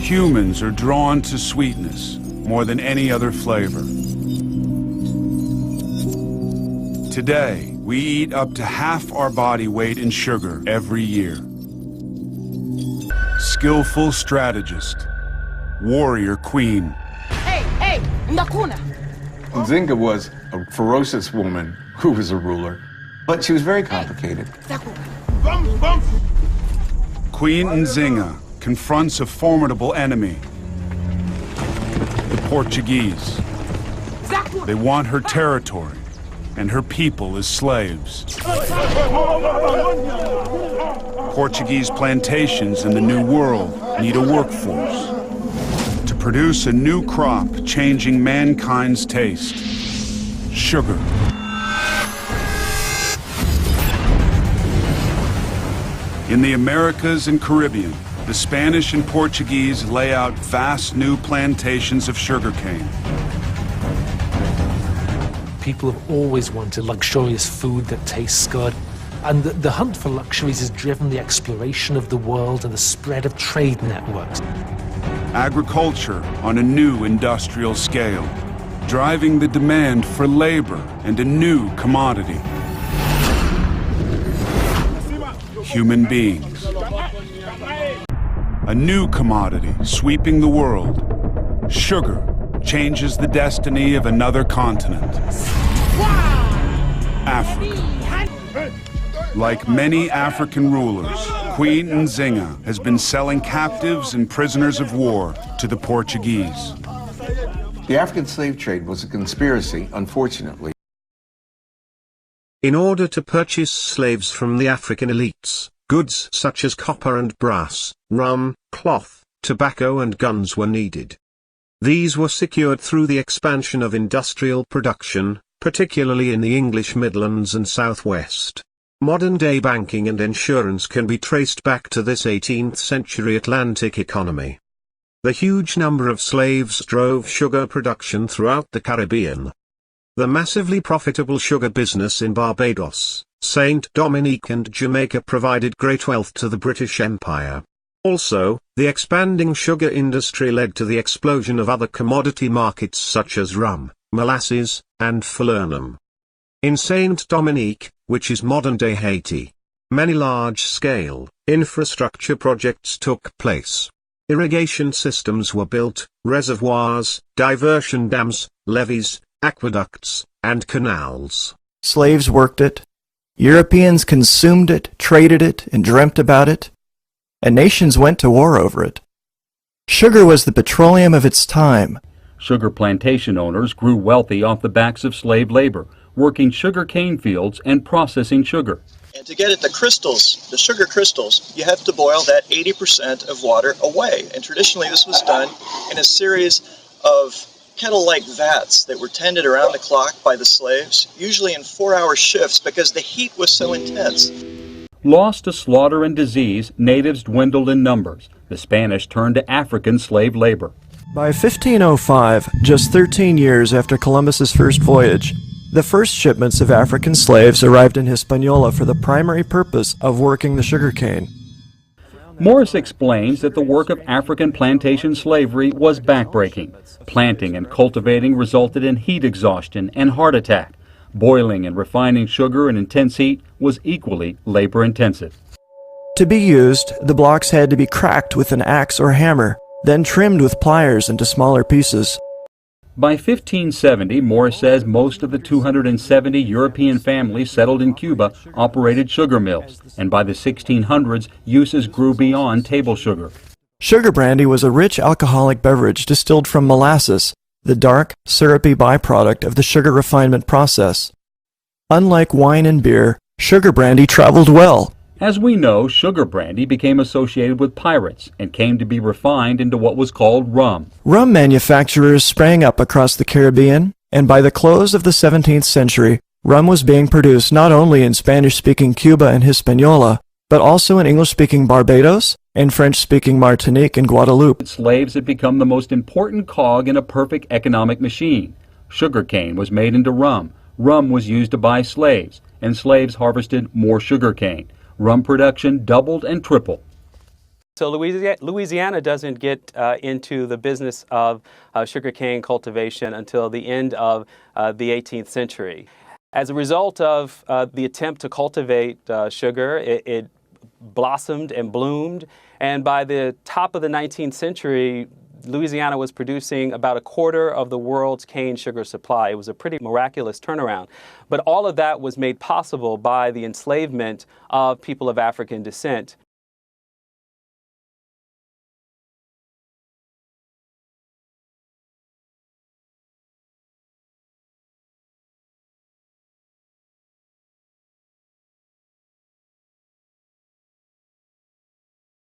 Humans are drawn to sweetness more than any other flavor. Today, we eat up to half our body weight in sugar every year. Skillful strategist, warrior queen. Hey, Ndakuna! Nzinga was a ferocious woman who was a ruler, but she was very complicated. Queen Nzinga confronts a formidable enemy, the Portuguese. They want her territory and her people as slaves. Portuguese plantations in the New World need a workforce to produce a new crop changing mankind's taste: sugar. In the Americas and Caribbean, the Spanish and Portuguese lay out vast new plantations of sugarcane. People have always wanted luxurious food that tastes good, and the hunt for luxuries has driven the exploration of the world and the spread of trade networks. Agriculture on a new industrial scale, driving the demand for labor and a new commodity: human beings. A new commodity sweeping the world. Sugar changes the destiny of another continent. Africa. Like many African rulers, Queen Nzinga has been selling captives and prisoners of war to the Portuguese. The African slave trade was a conspiracy, unfortunately. In order to purchase slaves from the African elites, goods such as copper and brass, rum, cloth, tobacco and guns were needed. These were secured through the expansion of industrial production, particularly in the English Midlands and Southwest. Modern-day banking and insurance can be traced back to this 18th-century Atlantic economy. The huge number of slaves drove sugar production throughout the Caribbean. The massively profitable sugar business in Barbados, Saint Dominique and Jamaica provided great wealth to the British Empire. Also, the expanding sugar industry led to the explosion of other commodity markets such as rum, molasses, and falernum. In Saint Dominique, which is modern-day Haiti, many large-scale infrastructure projects took place. Irrigation systems were built, reservoirs, diversion dams, levees, aqueducts, and canals. Slaves worked it. Europeans consumed it, traded it, and dreamt about it. And nations went to war over it. Sugar was the petroleum of its time. Sugar plantation owners grew wealthy off the backs of slave labor, working sugar cane fields and processing sugar. And to get at the crystals, the sugar crystals, you have to boil that 80% of water away. And traditionally this was done in a series of kettle-like vats that were tended around the clock by the slaves, usually in 4-hour shifts because the heat was so intense. Lost to slaughter and disease, natives dwindled in numbers. The Spanish turned to African slave labor. By 1505, just 13 years after Columbus's first voyage, the first shipments of African slaves arrived in Hispaniola for the primary purpose of working the sugarcane. Morris explains that the work of African plantation slavery was backbreaking. Planting and cultivating resulted in heat exhaustion and heart attack. Boiling and refining sugar in intense heat was equally labor-intensive. To be used, the blocks had to be cracked with an axe or hammer, then trimmed with pliers into smaller pieces. By 1570, Morris says most of the 270 European families settled in Cuba operated sugar mills, and by the 1600s, uses grew beyond table sugar. Sugar brandy was a rich alcoholic beverage distilled from molasses, the dark, syrupy byproduct of the sugar refinement process. Unlike wine and beer, sugar brandy traveled well. As we know, sugar brandy became associated with pirates and came to be refined into what was called rum. Rum manufacturers sprang up across the Caribbean, and by the close of the 17th century, rum was being produced not only in Spanish-speaking Cuba and Hispaniola, but also in English-speaking Barbados and French-speaking Martinique and Guadeloupe. Slaves had become the most important cog in a perfect economic machine. Sugarcane was made into rum. Rum was used to buy slaves, and slaves harvested more sugarcane. Rum production doubled and tripled. So Louisiana doesn't get into the business of sugarcane cultivation until the end of the 18th century. As a result of the attempt to cultivate sugar, it blossomed and bloomed, and by the top of the 19th century, Louisiana was producing about a quarter of the world's cane sugar supply. It was a pretty miraculous turnaround. But all of that was made possible by the enslavement of people of African descent